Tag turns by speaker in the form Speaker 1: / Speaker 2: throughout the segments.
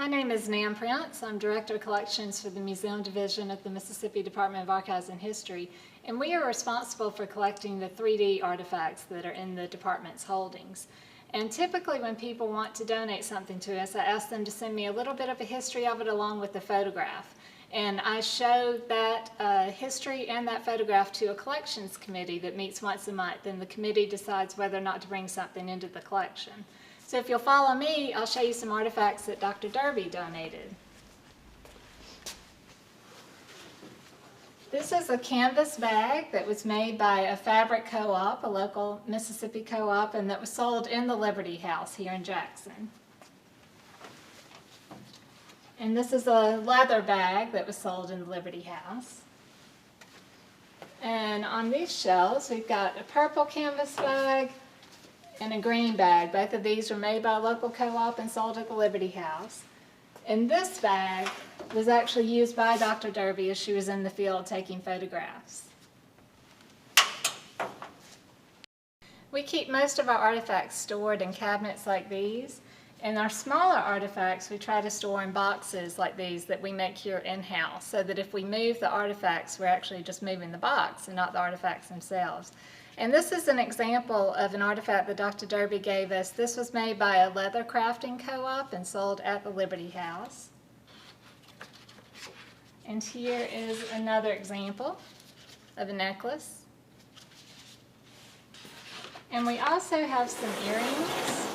Speaker 1: My name is Nan Prince. I'm Director of Collections for the Museum Division at the Mississippi Department of Archives and History, and we are responsible for collecting the 3D artifacts that are in the department's holdings. And typically when people want to donate something to us, I ask them to send me a little bit of a history of it along with the photograph. And I show that history and that photograph to a collections committee that meets once a month, and the committee decides whether or not to bring something into the collection. So if you'll follow me, I'll show you some artifacts that Dr. Derby donated. This is a canvas bag that was made by a fabric co-op, a local Mississippi co-op, and that was sold in the Liberty House here in Jackson. And this is a leather bag that was sold in the Liberty House. And on these shelves, we've got a purple canvas bag and a green bag. Both of these were made by a local co-op and sold at the Liberty House. And this bag was actually used by Dr. Derby as she was in the field taking photographs. We keep most of our artifacts stored in cabinets like these, and our smaller artifacts we try to store in boxes like these that we make here in-house, so that if we move the artifacts, we're actually just moving the box and not the artifacts themselves. And this is an example of an artifact that Dr. Derby gave us. This was made by a leather crafting co-op and sold at the Liberty House. And here is another example of a necklace. And we also have some earrings.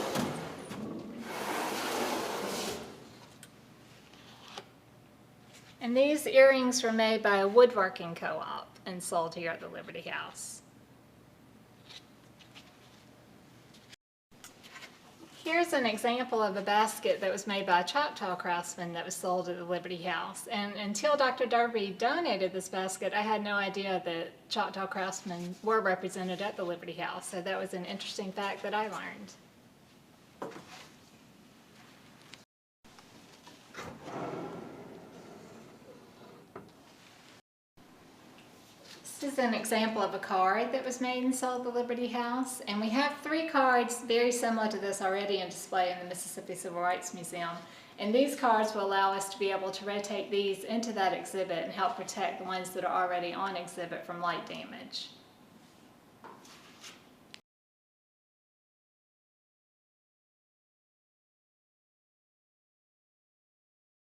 Speaker 1: And these earrings were made by a woodworking co-op and sold here at the Liberty House. Here's an example of a basket that was made by a Choctaw craftsman that was sold at the Liberty House. And until Dr. Derby donated this basket, I had no idea that Choctaw craftsmen were represented at the Liberty House. So that was an interesting fact that I learned. This is an example of a card that was made and sold at the Liberty House, and we have 3 cards very similar to this already in display in the Mississippi Civil Rights Museum, and these cards will allow us to be able to rotate these into that exhibit and help protect the ones that are already on exhibit from light damage.